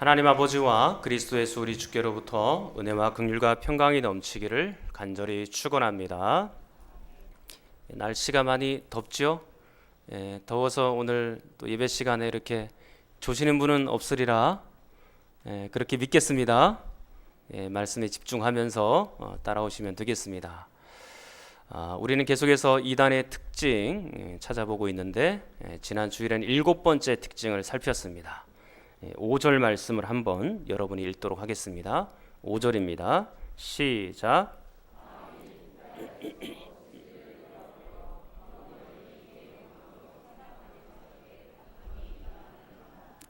하나님 아버지와 그리스도 예수 우리 주께로부터 은혜와 긍휼과 평강이 넘치기를 간절히 축원합니다. 날씨가 많이 덥지요? 더워서 오늘 또 예배 시간에 이렇게 조시는 분은 없으리라 그렇게 믿겠습니다. 말씀에 집중하면서 따라오시면 되겠습니다. 우리는 계속해서 이단의 특징 찾아보고 있는데 지난 주일엔 7번째 특징을 살폈습니다. 5절 말씀을 한번 여러분이 읽도록 하겠습니다. 5절입니다. 시작.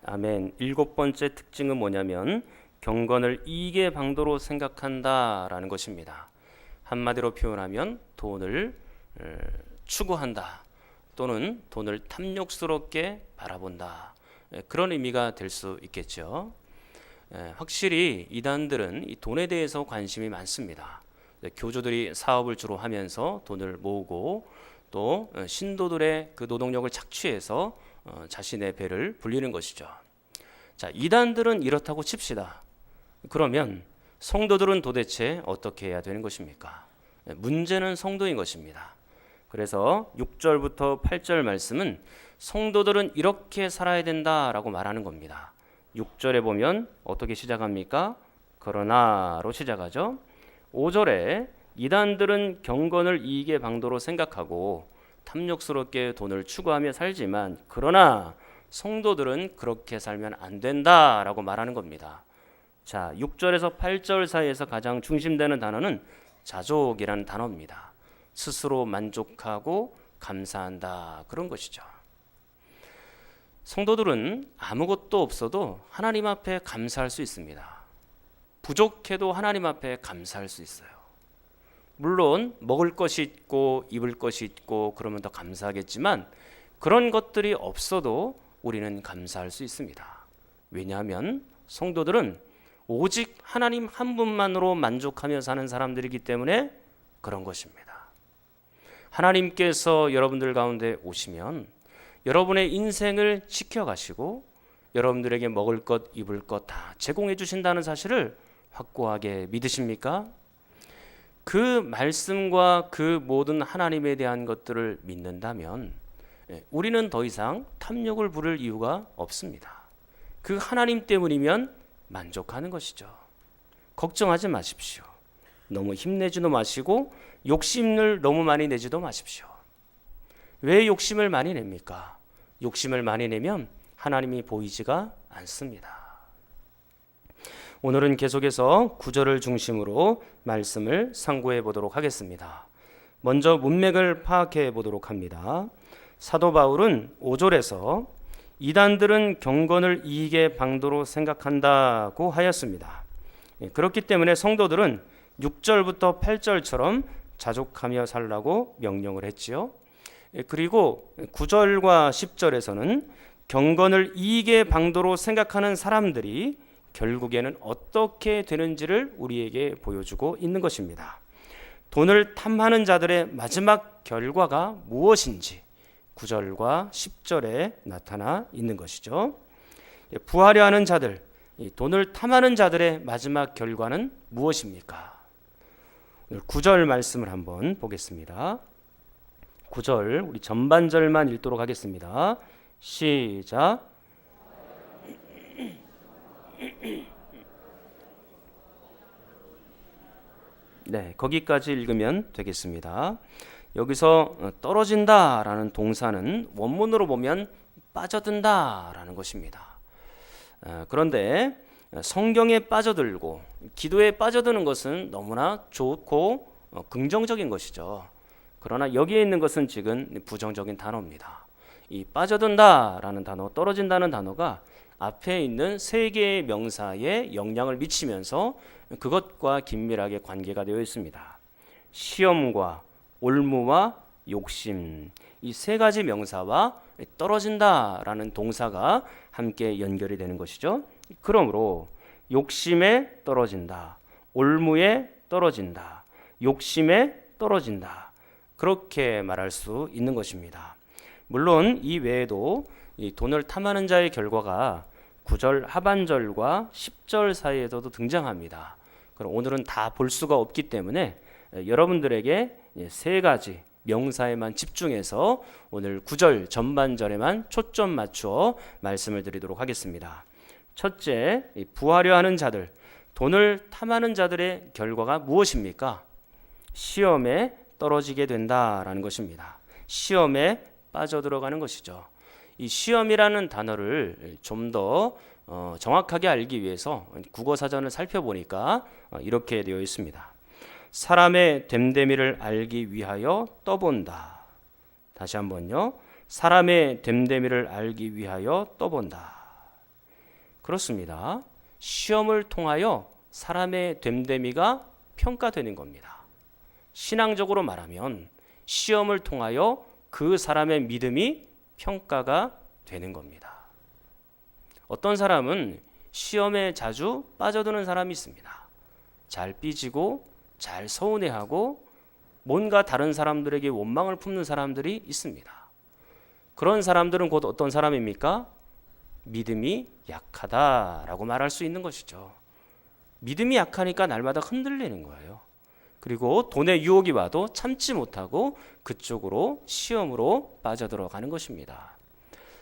아멘. 7번째 특징은 뭐냐면 경건을 이익의 방도로 생각한다라는 것입니다. 한마디로 표현하면 돈을 추구한다 또는 돈을 탐욕스럽게 바라본다, 그런 의미가 될 수 있겠죠. 확실히 이단들은 이 돈에 대해서 관심이 많습니다. 교주들이 사업을 주로 하면서 돈을 모으고 또 신도들의 그 노동력을 착취해서 자신의 배를 불리는 것이죠. 자, 이단들은 이렇다고 칩시다. 그러면 성도들은 도대체 어떻게 해야 되는 것입니까? 문제는 성도인 것입니다. 그래서 6절부터 8절 말씀은 성도들은 이렇게 살아야 된다라고 말하는 겁니다. 6절에 보면 어떻게 시작합니까? 그러나로 시작하죠. 5절에 이단들은 경건을 이익의 방도로 생각하고 탐욕스럽게 돈을 추구하며 살지만 그러나 성도들은 그렇게 살면 안 된다라고 말하는 겁니다. 자, 6절에서 8절 사이에서 가장 중심되는 단어는 자족이라는 단어입니다. 스스로 만족하고 감사한다, 그런 것이죠. 성도들은 아무것도 없어도 하나님 앞에 감사할 수 있습니다. 부족해도 하나님 앞에 감사할 수 있어요. 물론 먹을 것이 있고 입을 것이 있고 그러면 더 감사하겠지만 그런 것들이 없어도 우리는 감사할 수 있습니다. 왜냐하면 성도들은 오직 하나님 한 분만으로 만족하며 사는 사람들이기 때문에 그런 것입니다. 하나님께서 여러분들 가운데 오시면 여러분의 인생을 지켜가시고 여러분들에게 먹을 것, 입을 것 다 제공해 주신다는 사실을 확고하게 믿으십니까? 그 말씀과 그 모든 하나님에 대한 것들을 믿는다면 우리는 더 이상 탐욕을 부릴 이유가 없습니다. 그 하나님 때문이면 만족하는 것이죠. 걱정하지 마십시오. 너무 힘내지도 마시고 욕심을 너무 많이 내지도 마십시오. 왜 욕심을 많이 냅니까? 욕심을 많이 내면 하나님이 보이지가 않습니다. 오늘은 계속해서 9절을 중심으로 말씀을 상고해 보도록 하겠습니다. 먼저 문맥을 파악해 보도록 합니다. 사도 바울은 5절에서 이단들은 경건을 이익의 방도로 생각한다고 하였습니다. 그렇기 때문에 성도들은 6절부터 8절처럼 자족하며 살라고 명령을 했지요. 그리고 9절과 10절에서는 경건을 이익의 방도로 생각하는 사람들이 결국에는 어떻게 되는지를 우리에게 보여주고 있는 것입니다. 돈을 탐하는 자들의 마지막 결과가 무엇인지 9절과 10절에 나타나 있는 것이죠. 부하려 하는 자들, 돈을 탐하는 자들의 마지막 결과는 무엇입니까? 오늘 9절 말씀을 한번 보겠습니다. 9절 우리 전반절만 읽도록 하겠습니다. 시작. 네, 거기까지 읽으면 되겠습니다. 여기서 떨어진다라는 동사는 원문으로 보면 빠져든다라는 것입니다. 그런데 성경에 빠져들고 기도에 빠져드는 것은 너무나 좋고 긍정적인 것이죠. 그러나 여기에 있는 것은 지금 부정적인 단어입니다. 이 빠져든다라는 단어, 떨어진다는 단어가 앞에 있는 세 개의 명사에 영향을 미치면서 그것과 긴밀하게 관계가 되어 있습니다. 시험과 올무와 욕심, 이 세 가지 명사와 떨어진다라는 동사가 함께 연결이 되는 것이죠. 그러므로 욕심에 떨어진다, 올무에 떨어진다, 욕심에 떨어진다, 그렇게 말할 수 있는 것입니다. 물론 이 외에도 이 돈을 탐하는 자의 결과가 9절 하반절과 10절 사이에서도 등장합니다. 그럼 오늘은 다 볼 수가 없기 때문에 여러분들에게 세 가지 명사에만 집중해서 오늘 9절 전반절에만 초점 맞추어 말씀을 드리도록 하겠습니다. 첫째, 부하려 하는 자들, 돈을 탐하는 자들의 결과가 무엇입니까? 시험에 떨어지게 된다라는 것입니다. 시험에 빠져들어가는 것이죠. 이 시험이라는 단어를 좀 더 정확하게 알기 위해서 국어사전을 살펴보니까 이렇게 되어 있습니다. 사람의 됨됨이를 알기 위하여 떠본다. 다시 한번요. 사람의 됨됨이를 알기 위하여 떠본다. 그렇습니다. 시험을 통하여 사람의 됨됨이가 평가되는 겁니다. 신앙적으로 말하면 시험을 통하여 그 사람의 믿음이 평가가 되는 겁니다. 어떤 사람은 시험에 자주 빠져드는 사람이 있습니다. 잘 삐지고 잘 서운해하고 뭔가 다른 사람들에게 원망을 품는 사람들이 있습니다. 그런 사람들은 곧 어떤 사람입니까? 믿음이 약하다라고 말할 수 있는 것이죠. 믿음이 약하니까 날마다 흔들리는 거예요. 그리고 돈의 유혹이 와도 참지 못하고 그쪽으로 시험으로 빠져들어가는 것입니다.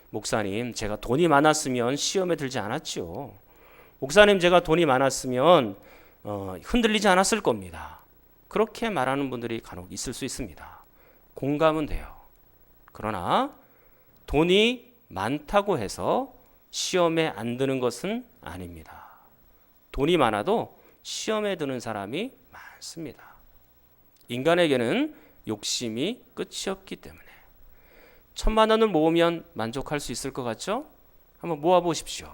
목사님, 제가 돈이 많았으면 시험에 들지 않았죠. 목사님, 제가 돈이 많았으면 흔들리지 않았을 겁니다. 그렇게 말하는 분들이 간혹 있을 수 있습니다. 공감은 돼요. 그러나 돈이 많다고 해서 시험에 안 드는 것은 아닙니다. 돈이 많아도 시험에 드는 사람이 많습니다. 인간에게는 욕심이 끝이 없기 때문에 1,000만 원을 모으면 만족할 수 있을 것 같죠? 한번 모아보십시오.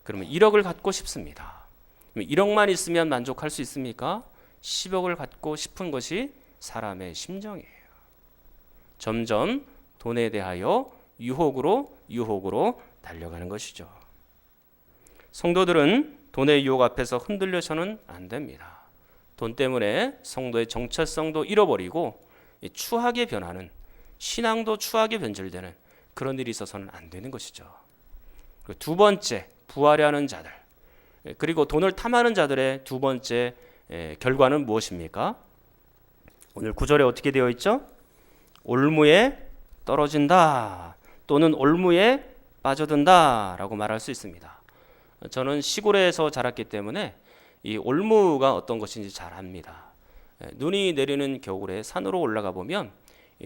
그러면 1억을 갖고 싶습니다. 1억만 있으면 만족할 수 있습니까? 10억을 갖고 싶은 것이 사람의 심정이에요. 점점 돈에 대하여 유혹으로 달려가는 것이죠. 성도들은 돈의 유혹 앞에서 흔들려서는 안 됩니다. 돈 때문에 성도의 정체성도 잃어버리고 추하게 변하는, 신앙도 추하게 변질되는 그런 일이 있어서는 안 되는 것이죠. 두 번째, 부하려 하는 자들, 그리고 돈을 탐하는 자들의 두 번째 결과는 무엇입니까? 오늘 9절에 어떻게 되어 있죠? 올무에 떨어진다 또는 올무에 빠져든다 라고 말할 수 있습니다. 저는 시골에서 자랐기 때문에 이 올무가 어떤 것인지 잘 압니다. 눈이 내리는 겨울에 산으로 올라가 보면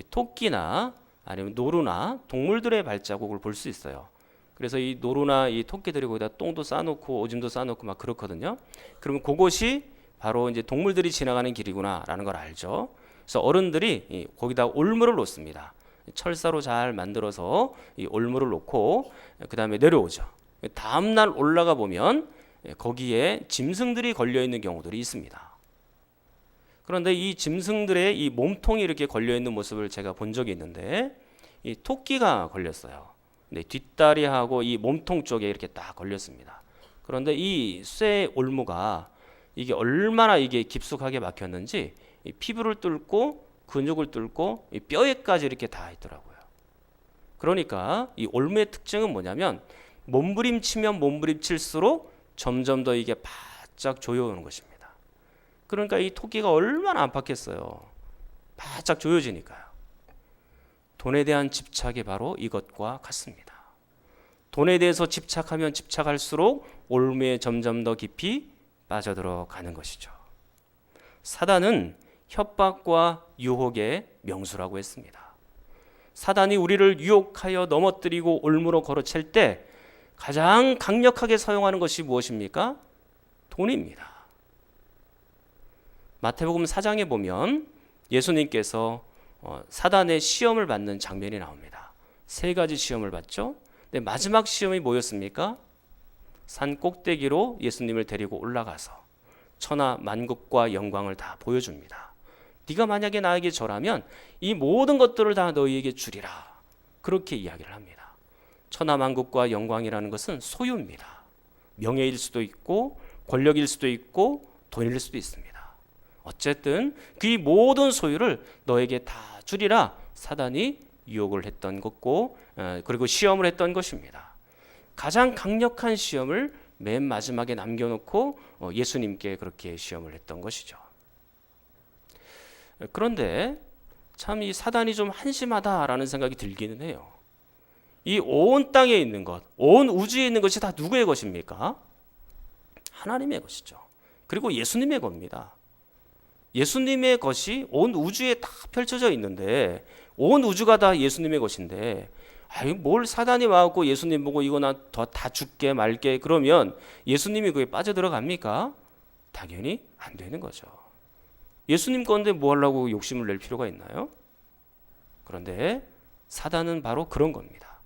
토끼나 아니면 노루나 동물들의 발자국을 볼 수 있어요. 그래서 이 노루나 이 토끼들이 거기다 똥도 싸놓고 오줌도 싸놓고 막 그렇거든요. 그러면 그곳이 바로 이제 동물들이 지나가는 길이구나라는 걸 알죠. 그래서 어른들이 거기다 올무를 놓습니다. 철사로 잘 만들어서 이 올무를 놓고 그 다음에 내려오죠. 다음 날 올라가 보면 거기에 짐승들이 걸려 있는 경우들이 있습니다. 그런데 이 짐승들의 이 몸통이 이렇게 걸려 있는 모습을 제가 본 적이 있는데 이 토끼가 걸렸어요. 근데 뒷다리하고 이 몸통 쪽에 이렇게 딱 걸렸습니다. 그런데 이 쇠 올무가 이게 얼마나 이게 깊숙하게 막혔는지 이 피부를 뚫고 근육을 뚫고 이 뼈에까지 이렇게 다 있더라고요. 그러니까 이 올무의 특징은 뭐냐면 몸부림치면 몸부림칠수록 점점 더 이게 바짝 조여오는 것입니다. 그러니까 이 토끼가 얼마나 안팎겠어요. 바짝 조여지니까요. 돈에 대한 집착이 바로 이것과 같습니다. 돈에 대해서 집착하면 집착할수록 올무에 점점 더 깊이 빠져들어가는 것이죠. 사단은 협박과 유혹의 명수라고 했습니다. 사단이 우리를 유혹하여 넘어뜨리고 올무로 걸어챌 때 가장 강력하게 사용하는 것이 무엇입니까? 돈입니다. 마태복음 4장에 보면 예수님께서 사단의 시험을 받는 장면이 나옵니다. 세 가지 시험을 받죠. 근데 마지막 시험이 뭐였습니까? 산 꼭대기로 예수님을 데리고 올라가서 천하 만국과 영광을 다 보여줍니다. 네가 만약에 나에게 절하면 이 모든 것들을 다 너희에게 주리라. 그렇게 이야기를 합니다. 천하 만국과 영광이라는 것은 소유입니다. 명예일 수도 있고 권력일 수도 있고 돈일 수도 있습니다. 어쨌든 그 모든 소유를 너에게 다 주리라 사단이 유혹을 했던 것고 그리고 시험을 했던 것입니다. 가장 강력한 시험을 맨 마지막에 남겨놓고 예수님께 그렇게 시험을 했던 것이죠. 그런데 참 이 사단이 좀 한심하다라는 생각이 들기는 해요. 이 온 땅에 있는 것, 온 우주에 있는 것이 다 누구의 것입니까? 하나님의 것이죠. 그리고 예수님의 겁니다. 예수님의 것이 온 우주에 다 펼쳐져 있는데, 온 우주가 다 예수님의 것인데, 뭘 사단이 와갖고 예수님 보고 이거 나 다 죽게 말게 그러면 예수님이 그게 빠져들어갑니까? 당연히 안 되는 거죠. 예수님 건데 뭐 하려고 욕심을 낼 필요가 있나요? 그런데 사단은 바로 그런 겁니다.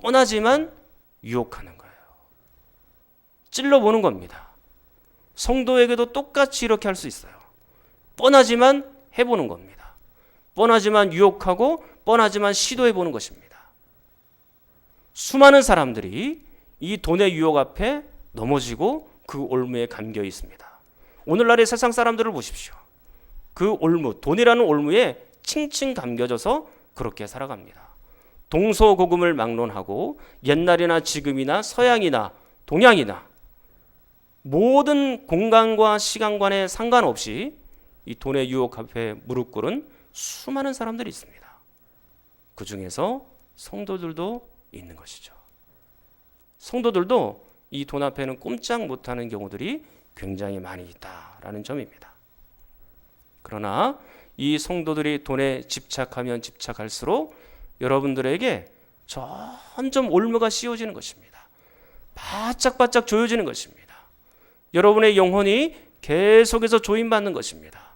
뻔하지만 유혹하는 거예요. 찔러보는 겁니다. 성도에게도 똑같이 이렇게 할 수 있어요. 뻔하지만 해보는 겁니다. 뻔하지만 유혹하고 뻔하지만 시도해보는 것입니다. 수많은 사람들이 이 돈의 유혹 앞에 넘어지고 그 올무에 감겨 있습니다. 오늘날의 세상 사람들을 보십시오. 그 올무, 돈이라는 올무에 칭칭 감겨져서 그렇게 살아갑니다. 동서고금을 막론하고 옛날이나 지금이나 서양이나 동양이나 모든 공간과 시간관에 상관없이 이 돈의 유혹 앞에 무릎 꿇은 수많은 사람들이 있습니다. 그 중에서 성도들도 있는 것이죠. 성도들도 이 돈 앞에는 꼼짝 못하는 경우들이 굉장히 많이 있다라는 점입니다. 그러나 이 성도들이 돈에 집착하면 집착할수록 여러분들에게 점점 올무가 씌워지는 것입니다. 바짝바짝 조여지는 것입니다. 여러분의 영혼이 계속해서 조인받는 것입니다.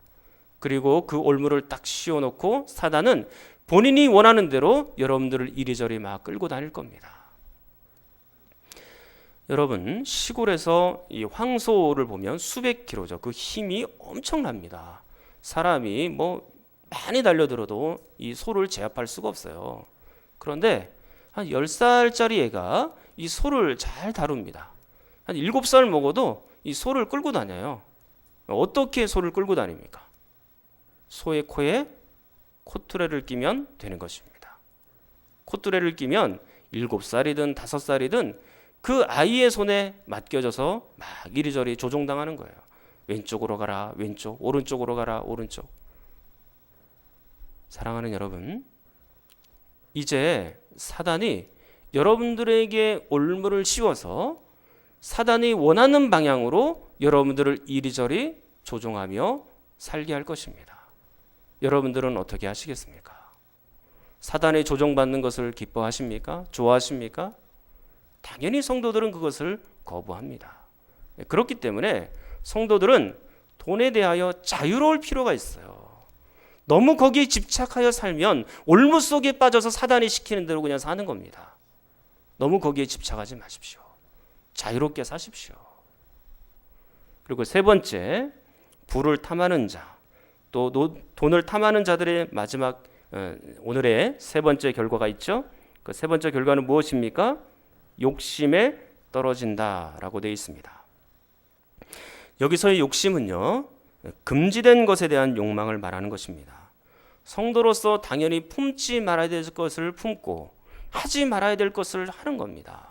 그리고 그 올무를 딱 씌워놓고 사단은 본인이 원하는 대로 여러분들을 이리저리 막 끌고 다닐 겁니다. 여러분, 시골에서 이 황소를 보면 수백 킬로죠. 그 힘이 엄청납니다. 사람이 많이 달려들어도 이 소를 제압할 수가 없어요. 그런데 한 10살짜리 애가 이 소를 잘 다룹니다. 한 7살 먹어도 이 소를 끌고 다녀요. 어떻게 소를 끌고 다닙니까? 소의 코에 콧뚜레를 끼면 되는 것입니다. 콧뚜레를 끼면 7살이든 5살이든 그 아이의 손에 맡겨져서 막 이리저리 조종당하는 거예요. 왼쪽으로 가라 왼쪽, 오른쪽으로 가라 오른쪽. 사랑하는 여러분, 이제 사단이 여러분들에게 올무를 씌워서 사단이 원하는 방향으로 여러분들을 이리저리 조종하며 살게 할 것입니다. 여러분들은 어떻게 하시겠습니까? 사단의 조종받는 것을 기뻐하십니까? 좋아하십니까? 당연히 성도들은 그것을 거부합니다. 그렇기 때문에 성도들은 돈에 대하여 자유로울 필요가 있어요. 너무 거기에 집착하여 살면 올무 속에 빠져서 사단이 시키는 대로 그냥 사는 겁니다. 너무 거기에 집착하지 마십시오. 자유롭게 사십시오. 그리고 세 번째, 부를 탐하는 자, 또 돈을 탐하는 자들의 마지막 오늘의 세 번째 결과가 있죠. 그 세 번째 결과는 무엇입니까? 욕심에 떨어진다라고 되어 있습니다. 여기서의 욕심은요, 금지된 것에 대한 욕망을 말하는 것입니다. 성도로서 당연히 품지 말아야 될 것을 품고 하지 말아야 될 것을 하는 겁니다.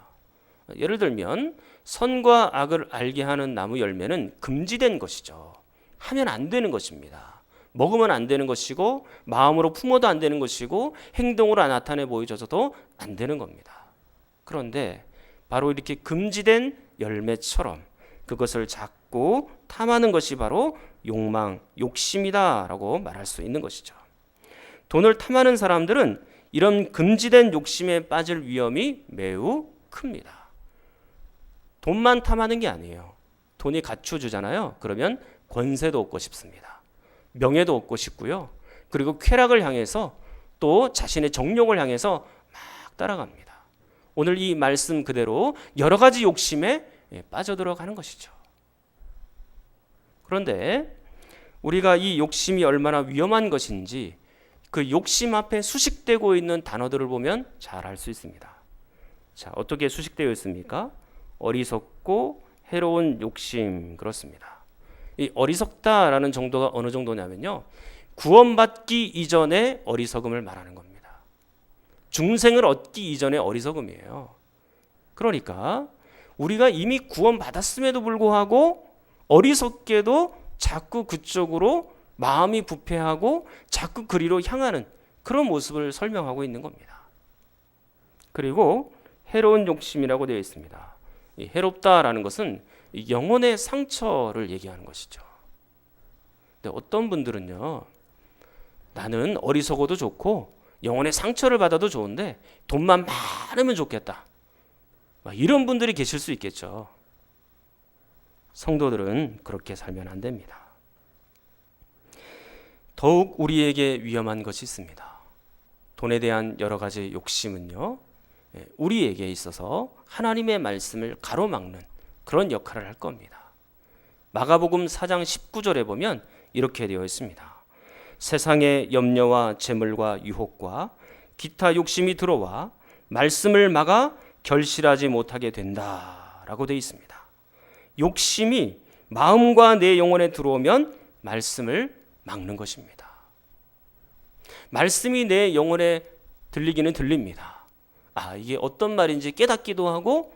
예를 들면 선과 악을 알게 하는 나무 열매는 금지된 것이죠. 하면 안 되는 것입니다. 먹으면 안 되는 것이고 마음으로 품어도 안 되는 것이고 행동으로 나타내 보여줘서도 안 되는 겁니다. 그런데 바로 이렇게 금지된 열매처럼 그것을 잡고 탐하는 것이 바로 욕망, 욕심이다라고 말할 수 있는 것이죠. 돈을 탐하는 사람들은 이런 금지된 욕심에 빠질 위험이 매우 큽니다. 돈만 탐하는 게 아니에요. 돈이 갖춰주잖아요. 그러면 권세도 얻고 싶습니다. 명예도 얻고 싶고요. 그리고 쾌락을 향해서 또 자신의 정욕을 향해서 막 따라갑니다. 오늘 이 말씀 그대로 여러 가지 욕심에 빠져들어가는 것이죠. 그런데 우리가 이 욕심이 얼마나 위험한 것인지 그 욕심 앞에 수식되고 있는 단어들을 보면 잘 알 수 있습니다. 자, 어떻게 수식되어 있습니까? 어리석고 해로운 욕심, 그렇습니다. 이 어리석다라는 정도가 어느 정도냐면요, 구원받기 이전의 어리석음을 말하는 겁니다. 중생을 얻기 이전의 어리석음이에요. 그러니까 우리가 이미 구원받았음에도 불구하고 어리석게도 자꾸 그쪽으로 마음이 부패하고 자꾸 그리로 향하는 그런 모습을 설명하고 있는 겁니다. 그리고 해로운 욕심이라고 되어 있습니다. 이 해롭다라는 것은 영혼의 상처를 얘기하는 것이죠. 근데 어떤 분들은요, 나는 어리석어도 좋고 영혼의 상처를 받아도 좋은데 돈만 많으면 좋겠다, 이런 분들이 계실 수 있겠죠. 성도들은 그렇게 살면 안 됩니다. 더욱 우리에게 위험한 것이 있습니다. 돈에 대한 여러 가지 욕심은요, 우리에게 있어서 하나님의 말씀을 가로막는 그런 역할을 할 겁니다. 마가복음 4장 19절에 보면 이렇게 되어 있습니다. 세상의 염려와 재물과 유혹과 기타 욕심이 들어와 말씀을 막아 결실하지 못하게 된다라고 되어 있습니다. 욕심이 마음과 내 영혼에 들어오면 말씀을 막는 것입니다. 말씀이 내 영혼에 들리기는 들립니다. 이게 어떤 말인지 깨닫기도 하고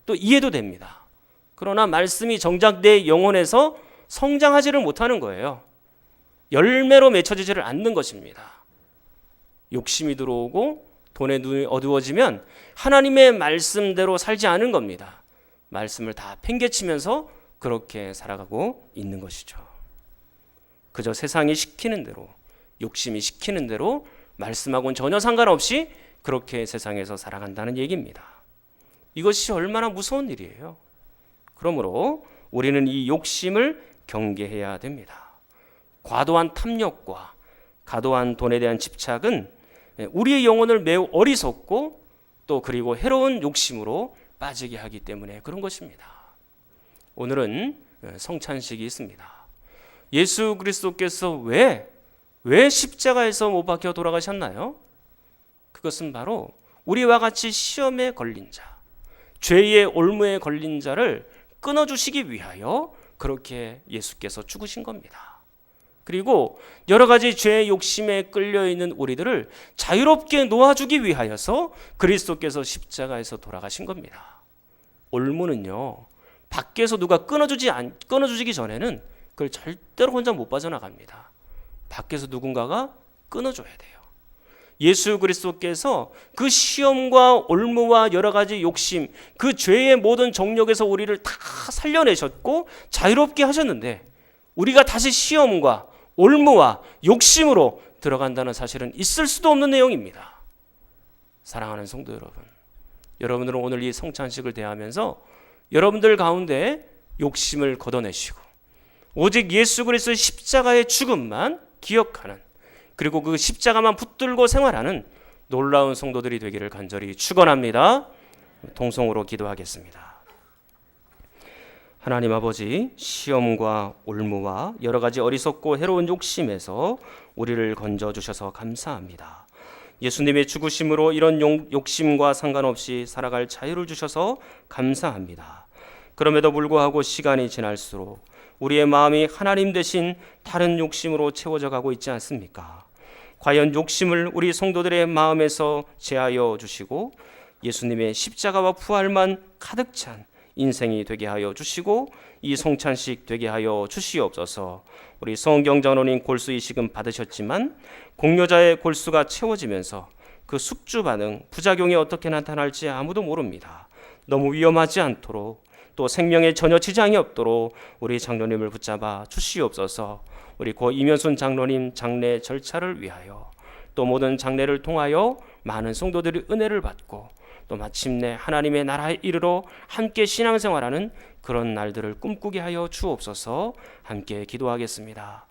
또 이해도 됩니다. 그러나 말씀이 정작 내 영혼에서 성장하지를 못하는 거예요. 열매로 맺혀지지를 않는 것입니다. 욕심이 들어오고 돈에 눈이 어두워지면 하나님의 말씀대로 살지 않은 겁니다. 말씀을 다 팽개치면서 그렇게 살아가고 있는 것이죠. 그저 세상이 시키는 대로, 욕심이 시키는 대로 말씀하고는 전혀 상관없이 그렇게 세상에서 살아간다는 얘기입니다. 이것이 얼마나 무서운 일이에요. 그러므로 우리는 이 욕심을 경계해야 됩니다. 과도한 탐욕과 과도한 돈에 대한 집착은 우리의 영혼을 매우 어리석고 또 그리고 해로운 욕심으로 빠지게 하기 때문에 그런 것입니다. 오늘은 성찬식이 있습니다. 예수 그리스도께서 왜 십자가에서 못 박혀 돌아가셨나요? 그것은 바로 우리와 같이 시험에 걸린 자, 죄의 올무에 걸린 자를 끊어주시기 위하여 그렇게 예수께서 죽으신 겁니다. 그리고 여러 가지 죄의 욕심에 끌려있는 우리들을 자유롭게 놓아주기 위하여서 그리스도께서 십자가에서 돌아가신 겁니다. 올무는요, 밖에서 누가 끊어주기 전에는 그걸 절대로 혼자 못 빠져나갑니다. 밖에서 누군가가 끊어줘야 돼요. 예수 그리스도께서 그 시험과 올무와 여러 가지 욕심, 그 죄의 모든 정욕에서 우리를 다 살려내셨고 자유롭게 하셨는데 우리가 다시 시험과 올무와 욕심으로 들어간다는 사실은 있을 수도 없는 내용입니다. 사랑하는 성도 여러분, 여러분들은 오늘 이 성찬식을 대하면서 여러분들 가운데 욕심을 걷어내시고 오직 예수 그리스도의 십자가의 죽음만 기억하는, 그리고 그 십자가만 붙들고 생활하는 놀라운 성도들이 되기를 간절히 축원합니다. 동성으로 기도하겠습니다. 하나님 아버지, 시험과 올무와 여러 가지 어리석고 해로운 욕심에서 우리를 건져주셔서 감사합니다. 예수님의 죽으심으로 이런 욕심과 상관없이 살아갈 자유를 주셔서 감사합니다. 그럼에도 불구하고 시간이 지날수록 우리의 마음이 하나님 대신 다른 욕심으로 채워져 가고 있지 않습니까? 과연 욕심을 우리 성도들의 마음에서 제하여 주시고 예수님의 십자가와 부활만 가득 찬 인생이 되게 하여 주시고 이 성찬식 되게 하여 주시옵소서. 우리 성경장로님 골수 이식은 받으셨지만 공여자의 골수가 채워지면서 그 숙주 반응, 부작용이 어떻게 나타날지 아무도 모릅니다. 너무 위험하지 않도록 또 생명에 전혀 지장이 없도록 우리 장로님을 붙잡아 주시옵소서. 우리 고 이면순 장로님 장례 절차를 위하여 또 모든 장례를 통하여 많은 성도들이 은혜를 받고 또 마침내 하나님의 나라에 이르러 함께 신앙생활하는 그런 날들을 꿈꾸게 하여 주옵소서. 함께 기도하겠습니다.